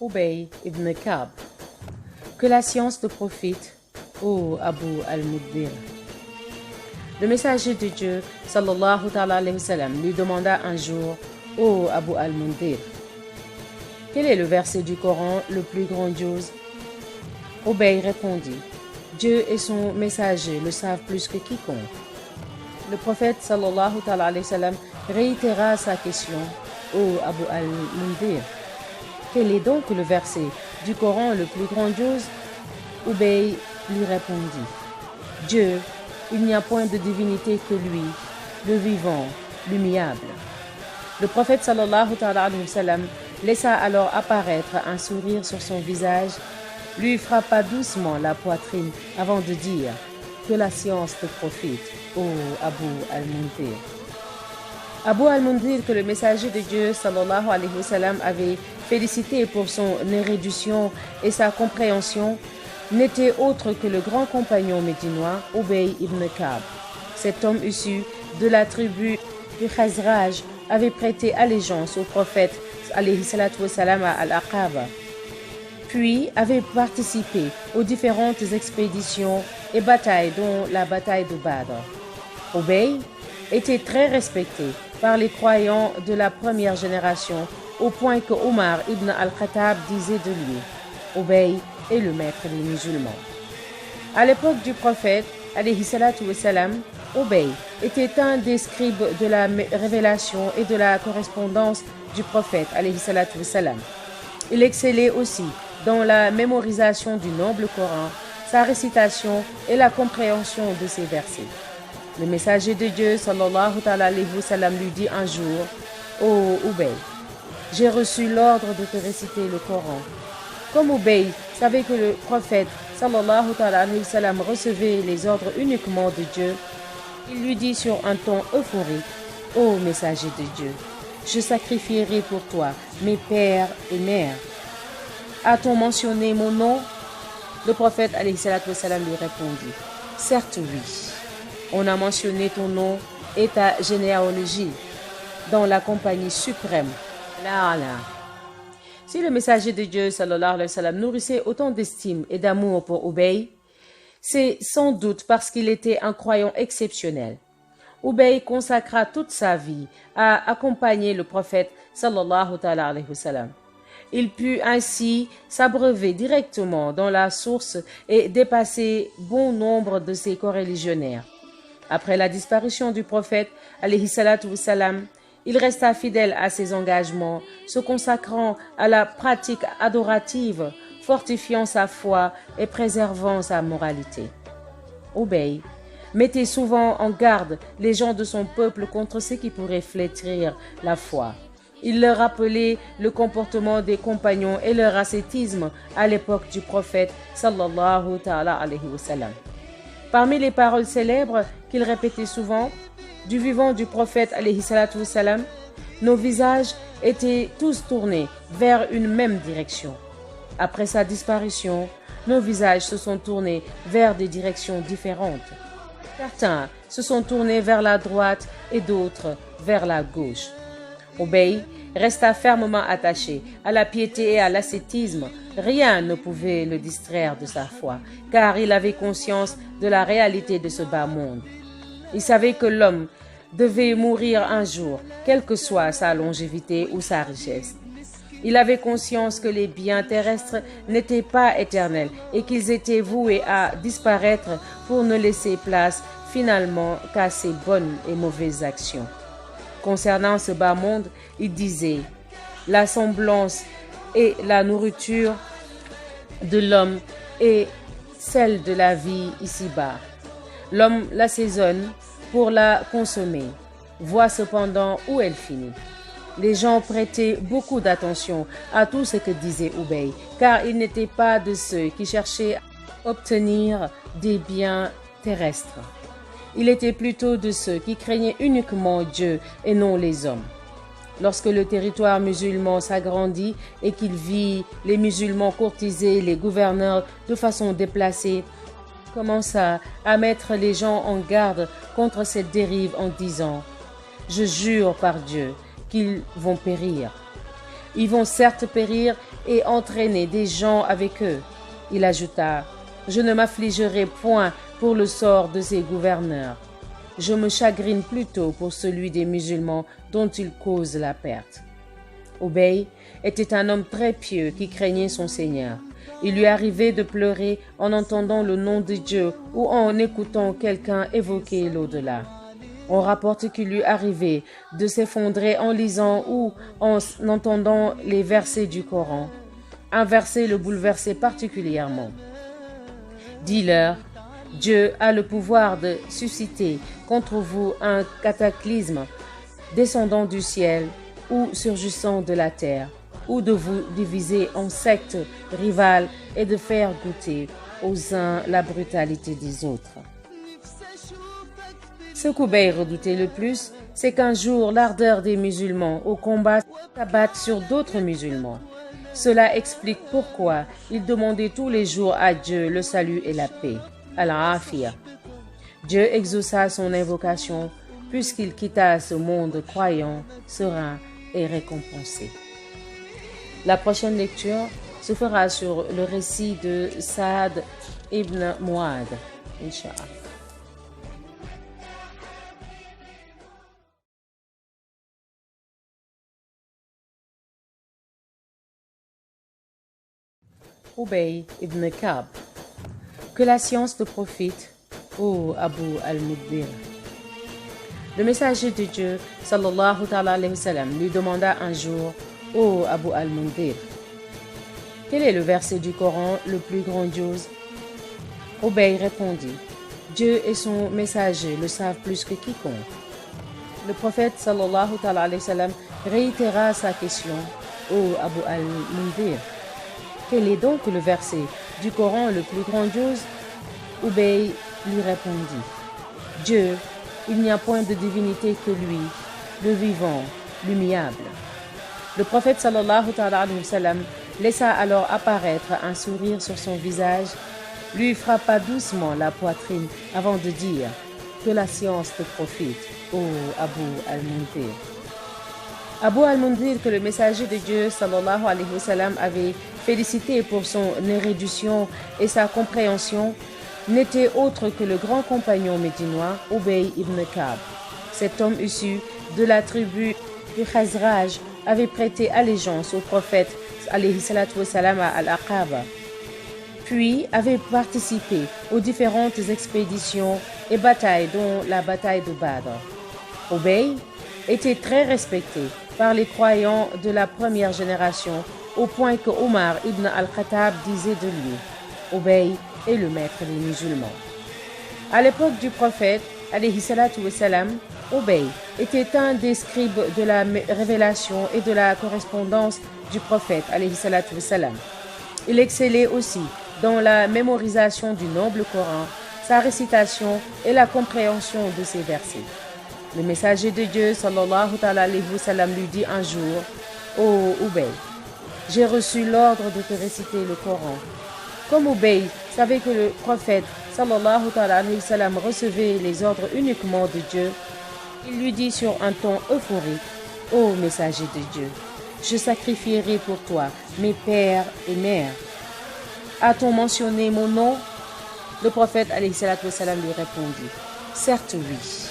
Ubay ibn Ka'b. Que la science te profite, ô Abu al-Mundhir. Le messager de Dieu, sallallahu alayhi wa sallam, lui demanda un jour, ô Abu al-Mundhir, quel est le verset du Coran le plus grandiose? Ubay répondit, Dieu et son messager le savent plus que quiconque. Le prophète sallallahu alayhi wa sallam réitéra sa question, ô Abu al-Mundhir, quel est donc le verset du Coran le plus grandiose? Ubay lui répondit, Dieu, il n'y a point de divinité que lui, le vivant, l'humiliable. Le prophète sallallahu alayhi wa sallam laissa alors apparaître un sourire sur son visage, lui frappa doucement la poitrine avant de dire que la science te profite, ô Abu al-Mundhir. Abu al-Mundhir, que le messager de Dieu sallallahu alayhi wa sallam avait félicité pour son érudition et sa compréhension, n'était autre que le grand compagnon médinois Ubay ibn Ka'b. Cet homme issu de la tribu du Khazraj avait prêté allégeance au prophète alayhi salatu wa salam à Al-Aqaba, puis avait participé aux différentes expéditions et batailles dont la bataille de Badr. Ubay était très respecté par les croyants de la première génération au point que Omar ibn al-Khattab disait de lui, Ubay est le maître des musulmans. À l'époque du prophète, alayhi salatu wa salam, Ubay était un des scribes de la révélation et de la correspondance du prophète, alayhi salatu wa salam. Il excellait aussi dans la mémorisation du noble Coran, sa récitation et la compréhension de ses versets. Le messager de Dieu, sallallahu alayhi wa sallam, lui dit un jour, ô Ubay, j'ai reçu l'ordre de te réciter le Coran. Comme Ubay savait que le prophète sallallahu alayhi wa sallam recevait les ordres uniquement de Dieu, il lui dit sur un ton euphorique, ô messager de Dieu, je sacrifierai pour toi mes pères et mères. A-t-on mentionné mon nom? Le prophète alayhi salatu wa sallam lui répondit, certes oui, on a mentionné ton nom et ta généalogie dans la compagnie suprême. Là. Si le messager de Dieu sallallahu alayhi wa sallam nourrissait autant d'estime et d'amour pour Ubay, c'est sans doute parce qu'il était un croyant exceptionnel. Ubay consacra toute sa vie à accompagner le prophète sallallahu alayhi wa sallam. Il put ainsi s'abreuver directement dans la source et dépasser bon nombre de ses coreligionnaires. Après la disparition du prophète alayhi salatu wa salam, il resta fidèle à ses engagements, se consacrant à la pratique adorative, fortifiant sa foi et préservant sa moralité. Ubay mettait souvent en garde les gens de son peuple contre ce qui pourrait flétrir la foi. Il leur rappelait le comportement des compagnons et leur ascétisme à l'époque du prophète sallallahu alayhi wa sallam. Parmi les paroles célèbres qu'il répétait souvent, du vivant du prophète alayhi salatu wa salam, nos visages étaient tous tournés vers une même direction. Après sa disparition, nos visages se sont tournés vers des directions différentes. Certains se sont tournés vers la droite et d'autres vers la gauche. Ubay resta fermement attaché à la piété et à l'ascétisme. Rien ne pouvait le distraire de sa foi, car il avait conscience de la réalité de ce bas monde. Il savait que l'homme devait mourir un jour, quelle que soit sa longévité ou sa richesse. Il avait conscience que les biens terrestres n'étaient pas éternels et qu'ils étaient voués à disparaître pour ne laisser place finalement qu'à ses bonnes et mauvaises actions. Concernant ce bas monde, il disait « La semblance et la nourriture de l'homme est celle de la vie ici-bas. L'homme l'assaisonne pour la consommer, voit cependant où elle finit. » Les gens prêtaient beaucoup d'attention à tout ce que disait Ubay, car il n'était pas de ceux qui cherchaient à obtenir des biens terrestres. Il était plutôt de ceux qui craignaient uniquement Dieu et non les hommes. Lorsque le territoire musulman s'agrandit et qu'il vit les musulmans courtiser les gouverneurs de façon déplacée, il commença à mettre les gens en garde contre cette dérive en disant « Je jure par Dieu qu'ils vont périr. Ils vont certes périr et entraîner des gens avec eux. Il ajouta: je ne m'affligerai point pour le sort de ces gouverneurs. Je me chagrine plutôt pour celui des musulmans dont ils causent la perte. Obey était un homme très pieux qui craignait son Seigneur. Il lui arrivait de pleurer en entendant le nom de Dieu ou en écoutant quelqu'un évoquer l'au-delà. On rapporte qu'il lui arrivait de s'effondrer en lisant ou en entendant les versets du Coran. Un verset le bouleversait particulièrement. Dis-leur: Dieu a le pouvoir de susciter contre vous un cataclysme descendant du ciel ou surgissant de la terre, ou de vous diviser en sectes rivales et de faire goûter aux uns la brutalité des autres. Ce qu'Ubay redoutait le plus, c'est qu'un jour l'ardeur des musulmans au combat s'abatte sur d'autres musulmans. Cela explique pourquoi il demandait tous les jours à Dieu le salut et la paix. Al-Afiyah. Dieu exauça son invocation puisqu'il quitta ce monde croyant, serein et récompensé. La prochaine lecture se fera sur le récit de Saad ibn Mu'ad, Inch'Allah. Ubay ibn Ka'b. Que la science te profite, ô Abu al-Muddir. Le messager de Dieu, sallallahu alayhi wa sallam, lui demanda un jour: ô Abu al-Muddir, quel est le verset du Coran le plus grandiose? Ubay répondit: Dieu et son messager le savent plus que quiconque. Le prophète sallallahu alayhi wa sallam réitéra sa question: ô Abu al-Muddir, quel est donc le verset du Coran le plus grandiose? Ubay lui répondit: Dieu, il n'y a point de divinité que lui, le vivant, l'humiliable. Le prophète sallallahu alayhi wa sallam laissa alors apparaître un sourire sur son visage, lui frappa doucement la poitrine avant de dire: que la science te profite, ô Abu al-Mundhir. Abu al-Mundhir, que le messager de Dieu sallallahu alayhi wa sallam avait félicité pour son érudition et sa compréhension, n'était autre que le grand compagnon médinois Ubay ibn Ka'b. Cet homme issu de la tribu du Khazraj avait prêté allégeance au prophète alayhi salatu wa salam à Al-Aqaba, puis avait participé aux différentes expéditions et batailles dont la bataille de Badr. Ubay était très respecté par les croyants de la première génération, au point que Omar ibn al-Khattab disait de lui: Ubay est le maître des musulmans. À l'époque du prophète, alayhi salatu wa salam, Ubay était un des scribes de la révélation et de la correspondance du prophète, alayhi salatu wa salam. Il excellait aussi dans la mémorisation du noble Coran, sa récitation et la compréhension de ses versets. Le messager de Dieu, sallallahu alayhi wa sallam, lui dit un jour: ô Ubay, j'ai reçu l'ordre de te réciter le Coran. Comme Ubay savait que le prophète sallallahu alayhi wa sallam recevait les ordres uniquement de Dieu, il lui dit sur un ton euphorique: ô messager de Dieu, je sacrifierai pour toi mes pères et mères. A-t-on mentionné mon nom? Le prophète alayhi salatu wa sallam lui répondit: certes oui,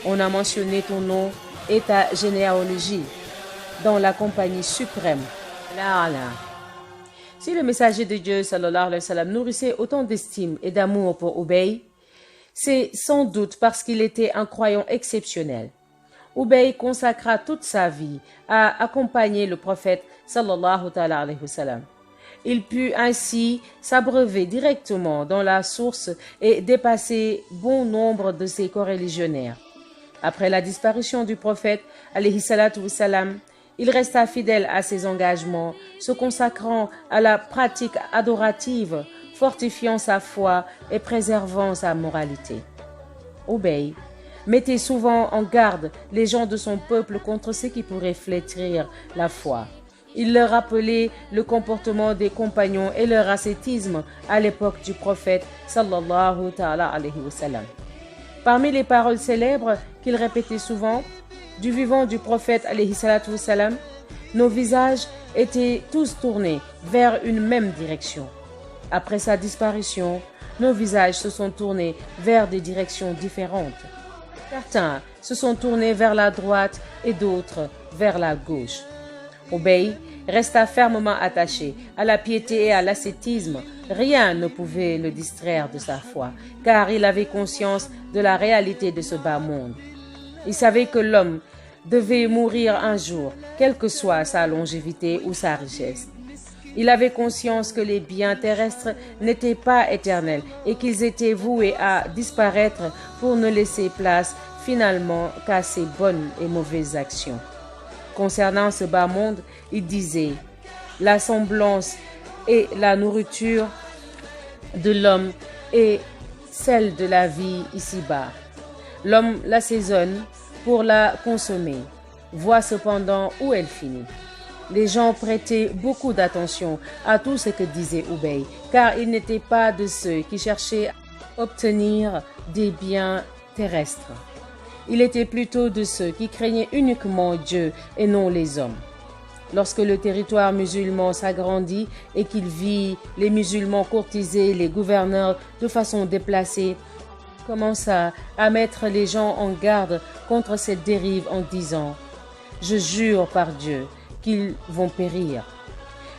on a mentionné ton nom et ta généalogie dans la compagnie suprême. Si le messager de Dieu sallallahu alayhi wa sallam nourrissait autant d'estime et d'amour pour Ubay, c'est sans doute parce qu'il était un croyant exceptionnel. Ubay consacra toute sa vie à accompagner le prophète sallallahu alayhi wa sallam. Il put ainsi s'abreuver directement dans la source et dépasser bon nombre de ses coreligionnaires. Après la disparition du prophète alayhi salatu wa salam, il resta fidèle à ses engagements, se consacrant à la pratique adorative, fortifiant sa foi et préservant sa moralité. Ubay mettait souvent en garde les gens de son peuple contre ce qui pourrait flétrir la foi. Il leur rappelait le comportement des compagnons et leur ascétisme à l'époque du prophète sallallahu alayhi wa sallam. Parmi les paroles célèbres qu'il répétait souvent du vivant du prophète alayhi salatu wa salam, Nos visages étaient tous tournés vers une même direction. Après sa disparition, nos visages se sont tournés vers des directions différentes. Certains se sont tournés vers la droite et d'autres vers la gauche. Obey resta fermement attaché à la piété et à l'ascétisme. Rien ne pouvait le distraire de sa foi, car il avait conscience de la réalité de ce bas monde. Il savait que l'homme devait mourir un jour, quelle que soit sa longévité ou sa richesse. Il avait conscience que les biens terrestres n'étaient pas éternels et qu'ils étaient voués à disparaître pour ne laisser place finalement qu'à ses bonnes et mauvaises actions. Concernant ce bas monde, il disait « La semblance et la nourriture de l'homme est celle de la vie ici-bas. L'homme l'assaisonne pour la consommer, voit cependant où elle finit. » Les gens prêtaient beaucoup d'attention à tout ce que disait Obey, car il n'était pas de ceux qui cherchaient à obtenir des biens terrestres. Il était plutôt de ceux qui craignaient uniquement Dieu et non les hommes. Lorsque le territoire musulman s'agrandit et qu'il vit les musulmans courtiser les gouverneurs de façon déplacée, il commença à mettre les gens en garde contre cette dérive en disant « Je jure par Dieu qu'ils vont périr.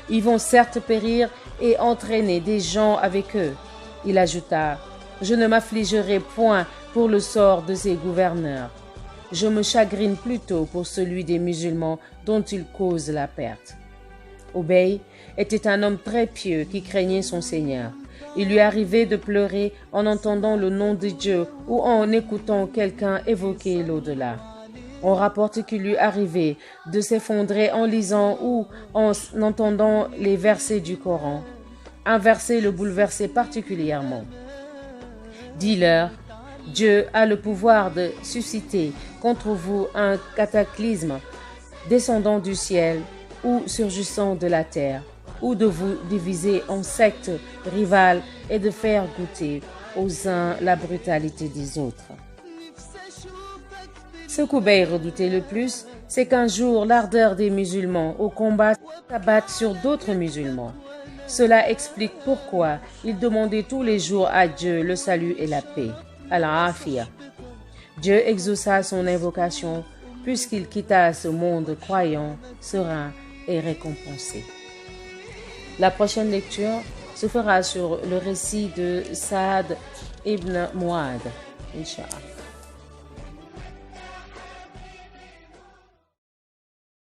Ils vont certes périr et entraîner des gens avec eux. » Il ajouta « Je ne m'affligerai point pour le sort de ces gouverneurs. Je me chagrine plutôt pour celui des musulmans dont ils causent la perte. » Obey était un homme très pieux qui craignait son Seigneur. Il lui arrivait de pleurer en entendant le nom de Dieu ou en écoutant quelqu'un évoquer l'au-delà. On rapporte qu'il lui arrivait de s'effondrer en lisant ou en entendant les versets du Coran. Un verset le bouleversait particulièrement. Dis-leur, Dieu a le pouvoir de susciter contre vous un cataclysme descendant du ciel ou surgissant de la terre, ou de vous diviser en sectes rivales et de faire goûter aux uns la brutalité des autres. Ce qu'Obey redoutait le plus, c'est qu'un jour l'ardeur des musulmans au combat s'abatte sur d'autres musulmans. Cela explique pourquoi il demandait tous les jours à Dieu le salut et la paix. Al-Afia. Dieu exauça son invocation puisqu'il quitta ce monde croyant, serein et récompensé. La prochaine lecture se fera sur le récit de Saad ibn Mu'adh, Inch'Allah.